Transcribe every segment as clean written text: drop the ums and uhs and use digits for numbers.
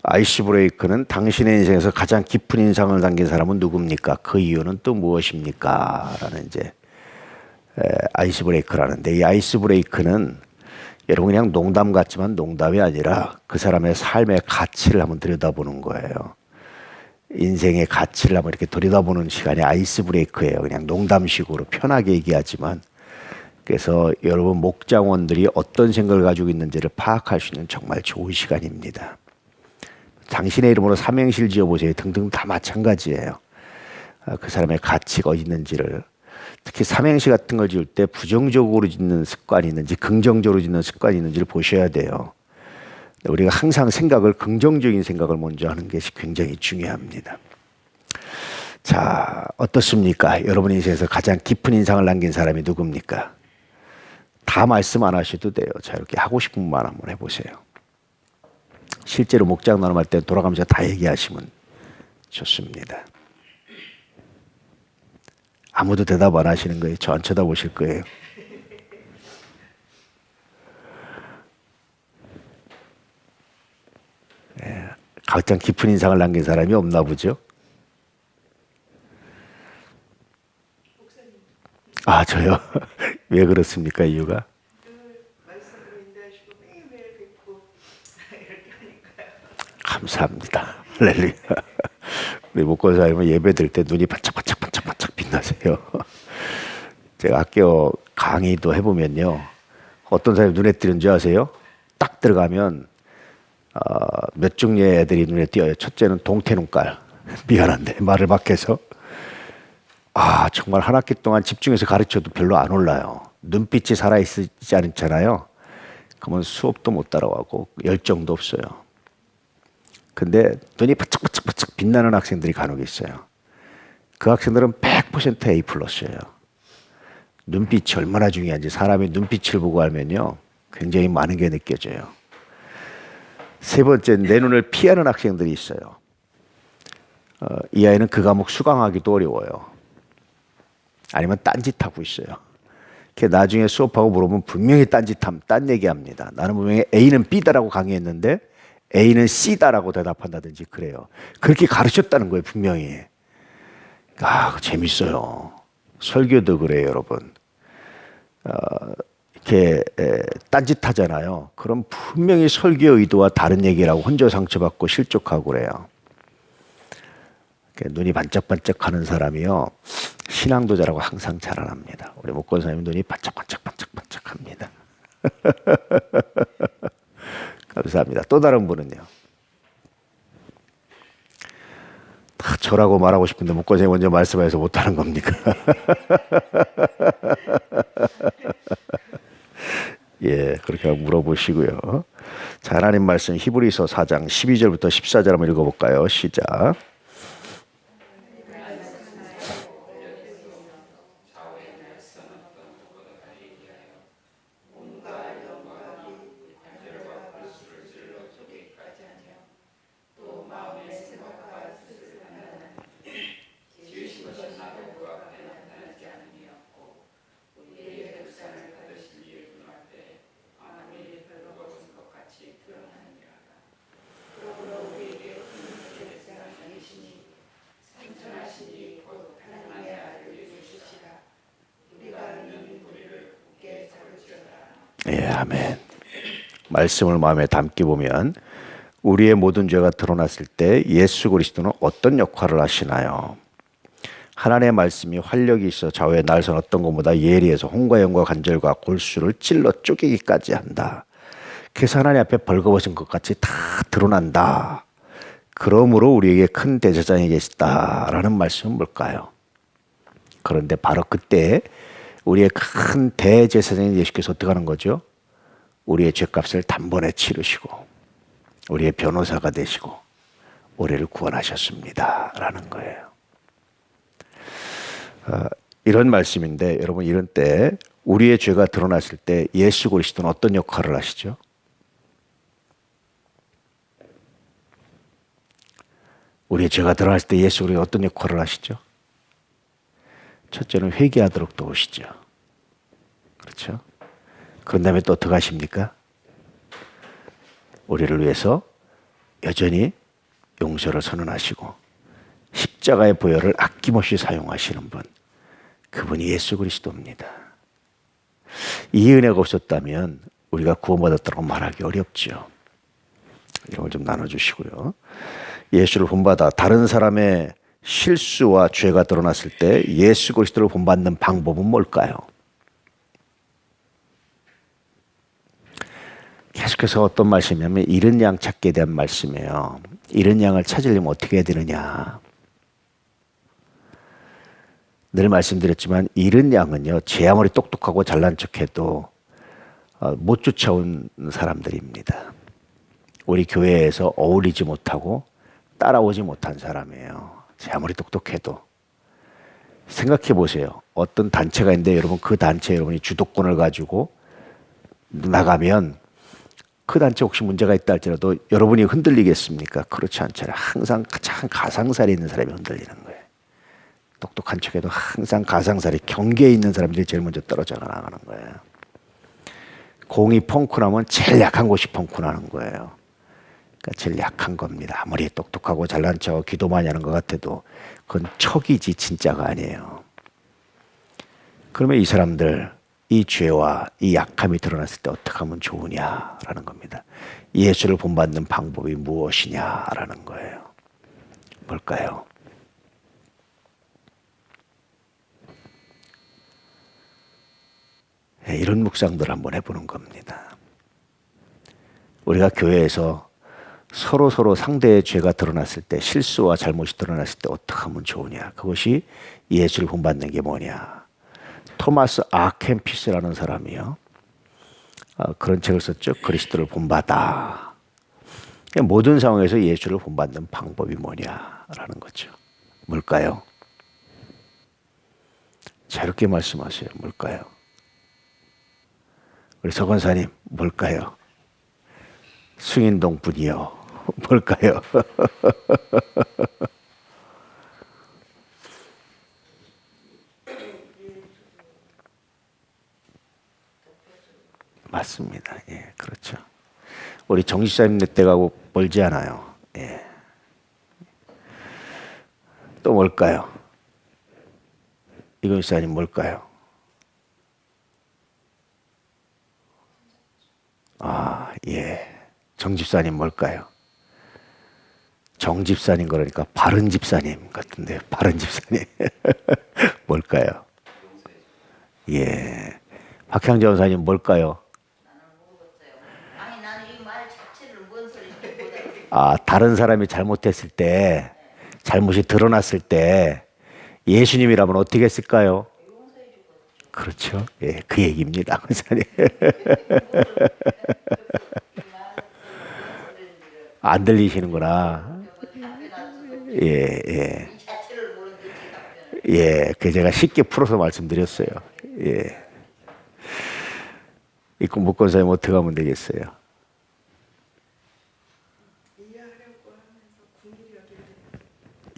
아이스 브레이크는 당신의 인생에서 가장 깊은 인상을 남긴 사람은 누굽니까? 그 이유는 또 무엇입니까? 라는 이제 아이스 브레이크라는데, 이 아이스 브레이크는 여러분 그냥 농담 같지만 농담이 아니라 그 사람의 삶의 가치를 한번 들여다보는 거예요. 인생의 가치를 한번 이렇게 들여다보는 시간이 아이스 브레이크예요. 그냥 농담식으로 편하게 얘기하지만. 그래서 여러분 목장원들이 어떤 생각을 가지고 있는지를 파악할 수 있는 정말 좋은 시간입니다. 당신의 이름으로 삼행시를 지어보세요. 등등 다 마찬가지예요. 그 사람의 가치가 어디 있는지를, 특히 삼행시 같은 걸 지을 때 부정적으로 짓는 습관이 있는지 긍정적으로 짓는 습관이 있는지를 보셔야 돼요. 우리가 항상 생각을, 긍정적인 생각을 먼저 하는 것이 굉장히 중요합니다. 자, 어떻습니까? 여러분 인생에서 가장 깊은 인상을 남긴 사람이 누굽니까? 다 말씀 안 하셔도 돼요. 자, 이렇게 하고 싶은 말 한번 해보세요. 실제로 목장 나눔할 때 돌아가면서 다 얘기하시면 좋습니다. 아무도 대답 안 하시는 거예요. 저 안 쳐다보실 거예요. 가장 깊은 인상을 남긴 사람이 없나 보죠? 아, 저요? 왜 그렇습니까? 이유가? 감사합니다. 할렐루야. 우리 목권사님은 예배 드릴 때 눈이 반짝반짝반짝반짝 빛나세요. 제가 학교 강의도 해보면요, 어떤 사람이 눈에 띄는 줄 아세요? 딱 들어가면 몇 종류의 애들이 눈에 띄어요. 첫째는 동태눈깔. 미안한데 말을 밖에서 정말 한 학기 동안 집중해서 가르쳐도 별로 안 올라요. 눈빛이 살아있지 않잖아요. 그러면 수업도 못 따라가고 열정도 없어요. 근데 눈이 바짝바짝바짝 빛나는 학생들이 간혹 있어요. 그 학생들은 100% A 플러스예요. 눈빛이 얼마나 중요한지, 사람의 눈빛을 보고 알면요 굉장히 많은 게 느껴져요. 세 번째, 내 눈을 피하는 학생들이 있어요. 이 아이는 그 과목 수강하기도 어려워요. 아니면 딴짓하고 있어요. 나중에 수업하고 물어보면 분명히 딴 얘기합니다. 나는 분명히 A는 B다라고 강의했는데 A는 C다라고 대답한다든지 그래요. 그렇게 가르쳤다는 거예요, 분명히. 재밌어요. 설교도 그래요, 여러분. 이렇게 딴짓하잖아요. 그럼 분명히 설교 의도와 다른 얘기라고 혼자 상처받고 실족하고 그래요. 눈이 반짝반짝하는 사람이요, 신앙도 잘하고 항상 자라납니다. 우리 목권사님 눈이 반짝반짝반짝반짝합니다. 감사합니다. 또 다른 분은요? 다 저라고 말하고 싶은데 목권사님 먼저 말씀해서 못하는 겁니까? 예, 그렇게 물어보시고요. 자, 하나님 말씀 히브리서 4장 12절부터 14절 한번 읽어볼까요? 시작. 예, 아멘. 말씀을 마음에 담기 보면 우리의 모든 죄가 드러났을 때 예수 그리스도는 어떤 역할을 하시나요? 하나님의 말씀이 활력이 있어 좌우에 날선 어떤 것보다 예리해서 홍과 영과 관절과 골수를 찔러 쪼개기까지 한다. 그래서 하나님 앞에 벌거벗은 것 같이 다 드러난다. 그러므로 우리에게 큰 대제사장이 계시다라는 말씀은 뭘까요? 그런데 바로 그때 우리의 큰 대제사장인 예수께서 어떻게 하는 거죠? 우리의 죄값을 단번에 치르시고 우리의 변호사가 되시고 우리를 구원하셨습니다 라는 거예요. 이런 말씀인데 여러분, 이런 때 우리의 죄가 드러났을 때 예수 그리스도는 어떤 역할을 하시죠? 우리의 죄가 드러났을 때 예수 그리스도는 어떤 역할을 하시죠? 첫째는 회개하도록 도우시죠. 그렇죠? 그런 다음에 또 어떻게 하십니까? 우리를 위해서 여전히 용서를 선언하시고 십자가의 보혈을 아낌없이 사용하시는 분, 그분이 예수 그리스도입니다. 이 은혜가 없었다면 우리가 구원받았다고 말하기 어렵죠. 이런 걸 좀 나눠주시고요. 예수를 본받아 다른 사람의 실수와 죄가 드러났을 때 예수 그리스도를 본받는 방법은 뭘까요? 계속해서 어떤 말씀이냐면 잃은 양 찾기에 대한 말씀이에요. 잃은 양을 찾으려면 어떻게 해야 되느냐. 늘 말씀드렸지만 잃은 양은요, 제 아무리 똑똑하고 잘난 척해도 못 쫓아온 사람들입니다. 우리 교회에서 어울리지 못하고 따라오지 못한 사람이에요. 제 아무리 똑똑해도. 생각해 보세요. 어떤 단체가 있는데 여러분 그 단체에 여러분이 주도권을 가지고 나가면 그 단체 혹시 문제가 있다 할지라도 여러분이 흔들리겠습니까? 그렇지 않잖아요. 항상 가장 가상살이 있는 사람이 흔들리는 거예요. 똑똑한 척해도 항상 가상살이 경계에 있는 사람들이 제일 먼저 떨어져 나가는 거예요. 공이 펑크 나면 제일 약한 곳이 펑크 나는 거예요. 그러니까 제일 약한 겁니다. 아무리 똑똑하고 잘난 척 기도 많이 하는 것 같아도 그건 척이지 진짜가 아니에요. 그러면 이 사람들, 이 죄와 이 약함이 드러났을 때 어떻게 하면 좋으냐라는 겁니다. 예수를 본받는 방법이 무엇이냐라는 거예요. 뭘까요? 이런 묵상들을 한번 해보는 겁니다. 우리가 교회에서 서로 상대의 죄가 드러났을 때, 실수와 잘못이 드러났을 때 어떻게 하면 좋으냐. 그것이 예수를 본받는 게 뭐냐. 토마스 아켄피스라는 사람이요, 그런 책을 썼죠. 그리스도를 본받아. 모든 상황에서 예수를 본받는 방법이 뭐냐라는 거죠. 뭘까요? 자유롭게 말씀하세요. 뭘까요? 우리 서 권사님, 뭘까요? 승인동 분이요. 뭘까요? 맞습니다. 예, 그렇죠. 우리 정지사님 때하고 멀지 않아요. 예. 또 뭘까요? 이건 사님 뭘까요? 아, 예. 정집사님 뭘까요? 정집사님 그러니까 바른 집사님 같은데, 바른 집사님. 뭘까요? 예. 박향재 원사님 뭘까요? 아니 나는 이 말 자체를 뭔 소리인지 못 알아듣겠어. 아, 다른 사람이 잘못했을 때, 잘못이 드러났을 때 예수님이라면 어떻게 했을까요? 그렇죠. 예, 그 얘기입니다, 원사님. 안 들리시는구나. 예, 예. 이 자체를 모르는데 답변을. 예, 그 제가 쉽게 풀어서 말씀드렸어요. 예. 이거 못 권사님 어떻게 하면 되겠어요?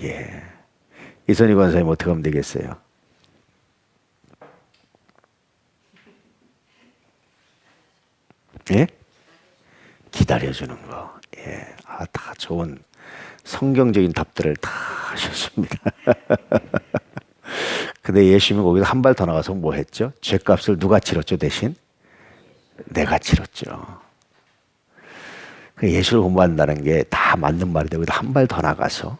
예. 이선희 권사님 어떻게 하면 되겠어요? 예? 기다려주는 거. 예. 아, 다 좋은 성경적인 답들을 다 하셨습니다. 근데 예수님이 거기서 한 발 더 나가서 뭐 했죠? 죄값을 누가 치렀죠, 대신? 내가 치렀죠. 예수를 공부한다는 게 다 맞는 말인데 거기다 한 발 더 나가서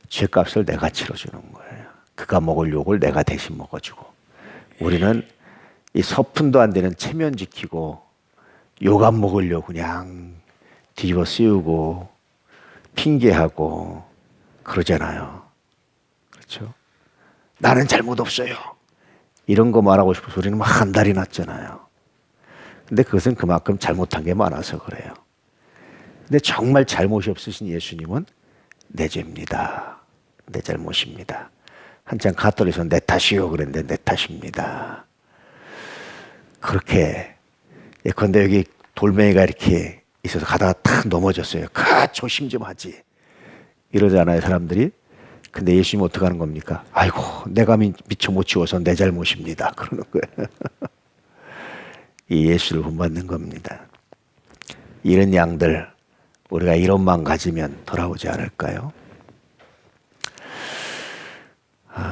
죄값을 내가 치러주는 거예요. 그가 먹을 욕을 내가 대신 먹어주고, 우리는 이 서푼도 안 되는 체면 지키고 욕 안 먹으려고 그냥 뒤집어 씌우고 핑계하고 그러잖아요. 그렇죠? 나는 잘못 없어요. 이런 거 말하고 싶어서 우리는 막 한 달이 났잖아요. 근데 그것은 그만큼 잘못한 게 많아서 그래요. 근데 정말 잘못이 없으신 예수님은 내 죄입니다. 내 잘못입니다. 한참 가톨릭에서 내 탓이요 그랬는데 내 탓입니다. 그렇게 예컨대 여기 돌멩이가 이렇게 있어서 가다가 탁 넘어졌어요. 조심 좀 하지. 이러잖아요, 사람들이. 근데 예수님은 어떻게 하는 겁니까? 아이고, 내가 미처 못 치워서 내 잘못입니다. 그러는 거예요. 이 예수를 본받는 겁니다. 이런 양들, 우리가 이론만 가지면 돌아오지 않을까요?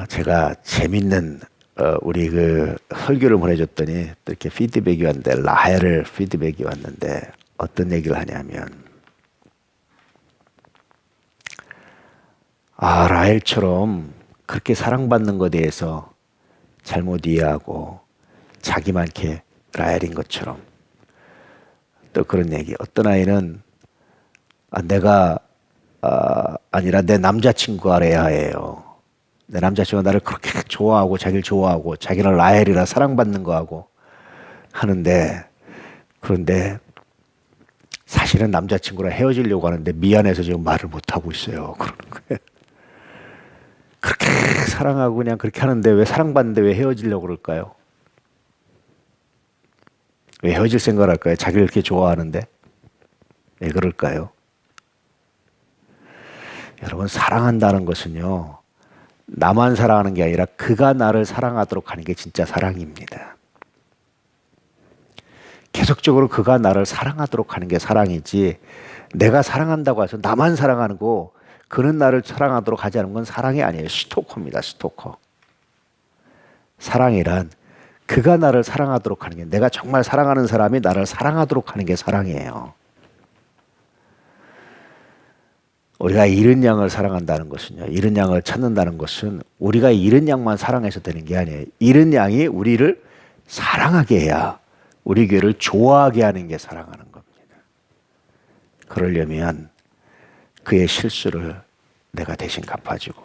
제가 재밌는 우리 그 설교를 보내줬더니 또 이렇게 피드백이 왔는데 라헬 피드백이 왔는데 어떤 얘기를 하냐면 라헬처럼 그렇게 사랑받는 것에 대해서 잘못 이해하고 자기만 이렇게 라헬인 것처럼 또 그런 얘기. 어떤 아이는 내가 아니라 내 남자친구가 레아예요. 내 남자친구가 나를 그렇게 좋아하고 자기를 좋아하고 자기는 라헬이라 사랑받는 거하고 하는데 그런데 사실은 남자친구랑 헤어지려고 하는데 미안해서 지금 말을 못하고 있어요. 그러는 거예요. 그렇게 사랑하고 그냥 그렇게 하는데 왜 사랑받는데 왜 헤어지려고 그럴까요? 왜 헤어질 생각을 할까요? 자기를 이렇게 좋아하는데 왜 그럴까요? 여러분 사랑한다는 것은요 나만 사랑하는 게 아니라 그가 나를 사랑하도록 하는 게 진짜 사랑입니다. 계속적으로 그가 나를 사랑하도록 하는 게 사랑이지 내가 사랑한다고 해서 나만 사랑하는 거 그는 나를 사랑하도록 하지 않은 건 사랑이 아니에요. 스토커입니다. 스토커. 사랑이란 그가 나를 사랑하도록 하는 게 내가 정말 사랑하는 사람이 나를 사랑하도록 하는 게 사랑이에요. 우리가 잃은 양을 사랑한다는 것은요. 잃은 양을 찾는다는 것은 우리가 잃은 양만 사랑해서 되는 게 아니에요. 잃은 양이 우리를 사랑하게 해야 우리 교회를 좋아하게 하는 게 사랑하는 겁니다. 그러려면 그의 실수를 내가 대신 갚아주고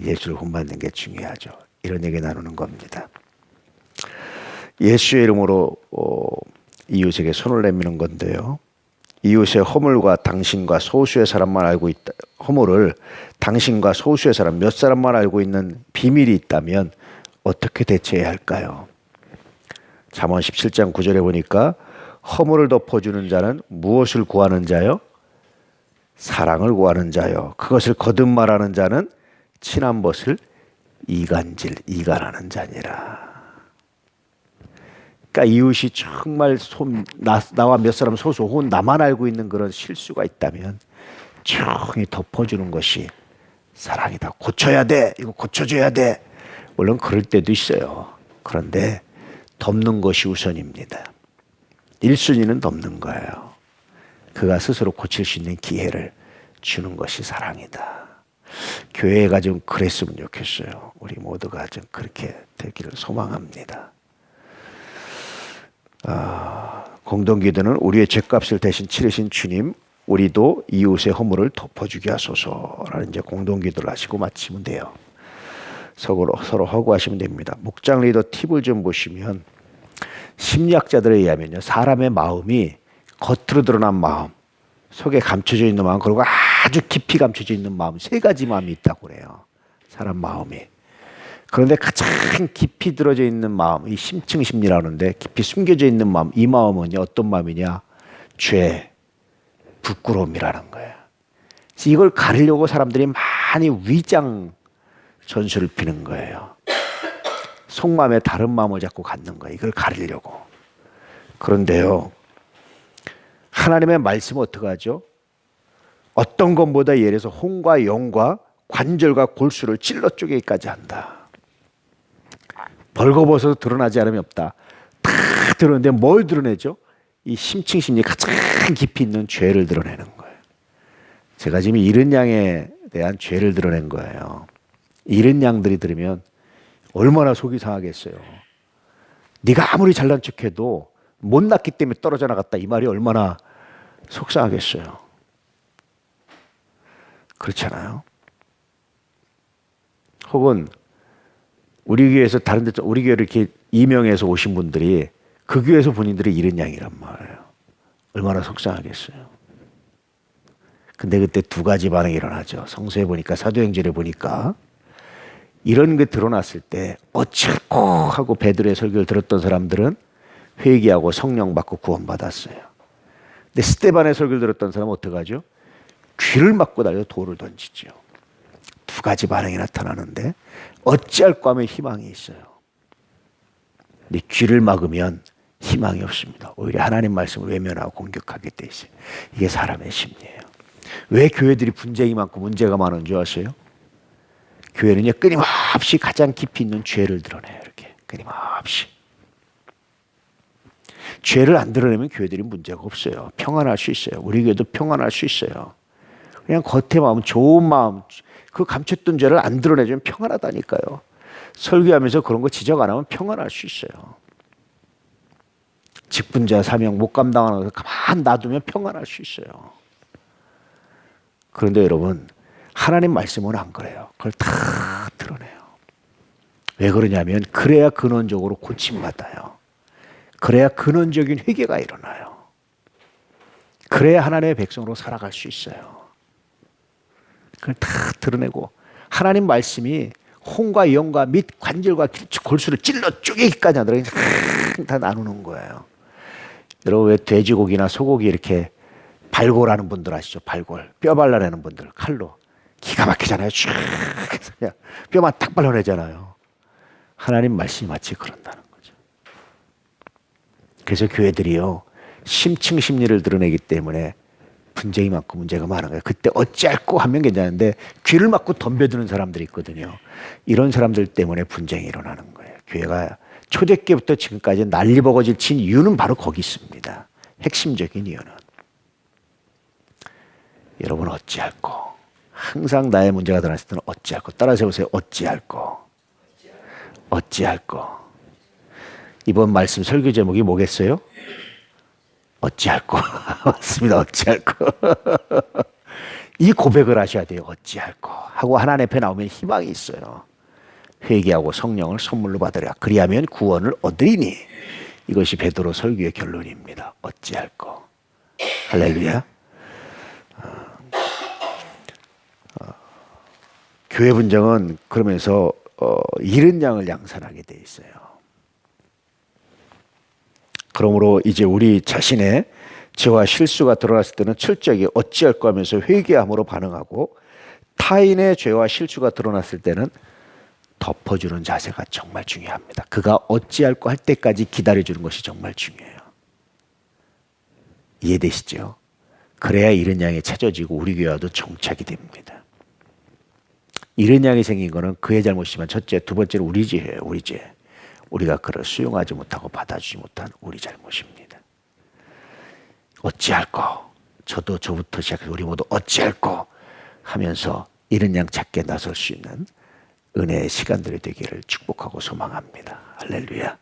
예수를 본받는 게 중요하죠. 이런 얘기 나누는 겁니다. 예수의 이름으로 이웃에게 손을 내미는 건데요. 이웃의 허물과 당신과 소수의 사람만 알고 있다. 허물을 당신과 소수의 사람 몇 사람만 알고 있는 비밀이 있다면 어떻게 대처해야 할까요? 잠언 17장 9절에 보니까 허물을 덮어주는 자는 무엇을 구하는 자요? 사랑을 구하는 자요. 그것을 거듭 말하는 자는 친한 것을 이간하는 자니라. 그러니까 이웃이 정말 나와 몇 사람 소수 혹은 나만 알고 있는 그런 실수가 있다면 조용히 덮어주는 것이 사랑이다. 고쳐야 돼. 이거 고쳐줘야 돼. 물론 그럴 때도 있어요. 그런데 덮는 것이 우선입니다. 1순위는 덮는 거예요. 그가 스스로 고칠 수 있는 기회를 주는 것이 사랑이다. 교회가 좀 그랬으면 좋겠어요. 우리 모두가 좀 그렇게 되기를 소망합니다. 공동기도는 우리의 죄값을 대신 치르신 주님, 우리도 이웃의 허물을 덮어주게 하소서라는 이제 공동기도를 하시고 마치면 돼요. 서로 허구하시면 됩니다. 목장 리더 팁을 좀 보시면 심리학자들에 의하면요, 사람의 마음이 겉으로 드러난 마음, 속에 감춰져 있는 마음, 그리고 아주 깊이 감춰져 있는 마음, 세 가지 마음이 있다고 그래요. 사람 마음이. 그런데 가장 깊이 들어져 있는 마음, 이 심층 심리라고 하는데 깊이 숨겨져 있는 마음, 이 마음은요, 어떤 마음이냐? 죄, 부끄러움이라는 거예요. 그래서 이걸 가리려고 사람들이 많이 위장 전술을 피는 거예요. 속마음에 다른 마음을 자꾸 갖는 거예요. 이걸 가리려고. 그런데요, 하나님의 말씀은 어떻게 하죠? 어떤 것보다 예를 들어서 혼과 영과 관절과 골수를 찔러 쪼개기까지 한다. 벌거벗어서 드러나지 않음이 없다. 다 드러내는데 뭘 드러내죠? 이 심층 심리 가장 깊이 있는 죄를 드러내는 거예요. 제가 지금 잃은 양에 대한 죄를 드러낸 거예요. 잃은 양들이 들으면 얼마나 속이 상하겠어요. 네가 아무리 잘난 척해도 못났기 때문에 떨어져 나갔다, 이 말이 얼마나 속상하겠어요. 그렇잖아요. 혹은 우리 교회에서 다른 데, 우리 교회를 이렇게 이명해서 오신 분들이 그 교회에서 본인들이 잃은 양이란 말이에요. 얼마나 속상하겠어요. 근데 그때 두 가지 반응이 일어나죠. 성서에 보니까, 사도행전에 보니까 이런 게 드러났을 때 어찌할꼬 하고 베드로의 설교를 들었던 사람들은 회개하고 성령 받고 구원받았어요. 근데 스데반의 설교를 들었던 사람은 어떻게 하죠? 귀를 막고 달려 돌을 던지죠. 두 가지 반응이 나타나는데 어찌할꼬 하면 희망이 있어요. 근데 귀를 막으면 희망이 없습니다. 오히려 하나님 말씀을 외면하고 공격하게 돼 있어요. 이게 사람의 심리예요. 왜 교회들이 분쟁이 많고 문제가 많은 줄 아세요? 교회는요, 끊임없이 가장 깊이 있는 죄를 드러내요. 이렇게 끊임없이. 죄를 안 드러내면 교회들이 문제가 없어요. 평안할 수 있어요. 우리 교회도 평안할 수 있어요. 그냥 겉에 마음, 좋은 마음, 그 감췄던 죄를 안 드러내주면 평안하다니까요. 설교하면서 그런 거 지적 안 하면 평안할 수 있어요. 직분자 사명 못 감당하는 것을 가만 놔두면 평안할 수 있어요. 그런데 여러분, 하나님 말씀은 안 그래요. 그걸 다 드러내요. 왜 그러냐면 그래야 근원적으로 고침받아요. 그래야 근원적인 회개가 일어나요. 그래야 하나님의 백성으로 살아갈 수 있어요. 그걸 다 드러내고 하나님 말씀이 혼과 영과 및 관절과 골수를 찔러 쪼개기까지 하더라도 다 나누는 거예요. 여러분 왜 돼지고기나 소고기 이렇게 발골하는 분들 아시죠? 발골. 뼈 발라내는 분들 칼로. 기가 막히잖아요. 쫙 해서 그냥 뼈만 딱 발라내잖아요. 하나님 말씀이 마치 그런다는 거죠. 그래서 교회들이요. 심층 심리를 드러내기 때문에 분쟁이 많고 문제가 많은 거예요. 그때 어찌할꼬 하면 괜찮은데 귀를 막고 덤벼드는 사람들이 있거든요. 이런 사람들 때문에 분쟁이 일어나는 거예요. 교회가 초대교부터 지금까지 난리버거질 친 이유는 바로 거기 있습니다. 핵심적인 이유는. 여러분 어찌할꼬. 항상 나의 문제가 드러났을 때는 어찌할꼬. 따라서 해보세요. 어찌할꼬. 어찌할꼬. 이번 말씀 설교 제목이 뭐겠어요? 어찌할꼬. 맞습니다. 어찌할꼬. 이 고백을 하셔야 돼요. 어찌할꼬. 하고 하나님 앞에 나오면 희망이 있어요. 회개하고 성령을 선물로 받으라. 그리하면 구원을 얻으리니. 이것이 베드로 설교의 결론입니다. 어찌할꼬. 할렐루야. 교회 분쟁은 그러면서 잃은 양을 양산하게 돼 있어요. 그러므로 이제 우리 자신의 죄와 실수가 드러났을 때는 철저하게 어찌할까 하면서 회개함으로 반응하고 타인의 죄와 실수가 드러났을 때는 덮어주는 자세가 정말 중요합니다. 그가 어찌할까 할 때까지 기다려주는 것이 정말 중요해요. 이해되시죠? 그래야 잃은 양이 찾아지고 우리 교회와도 정착이 됩니다. 잃은 양이 생긴 거는 그의 잘못이지만 첫째, 두 번째는 우리 죄예요. 우리 죄. 우리가 그를 수용하지 못하고 받아주지 못한 우리 잘못입니다. 어찌할꼬. 저도 저부터 시작해서 우리 모두 어찌할꼬 하면서 잃은 양 찾게 나설 수 있는 은혜의 시간들이 되기를 축복하고 소망합니다. 할렐루야.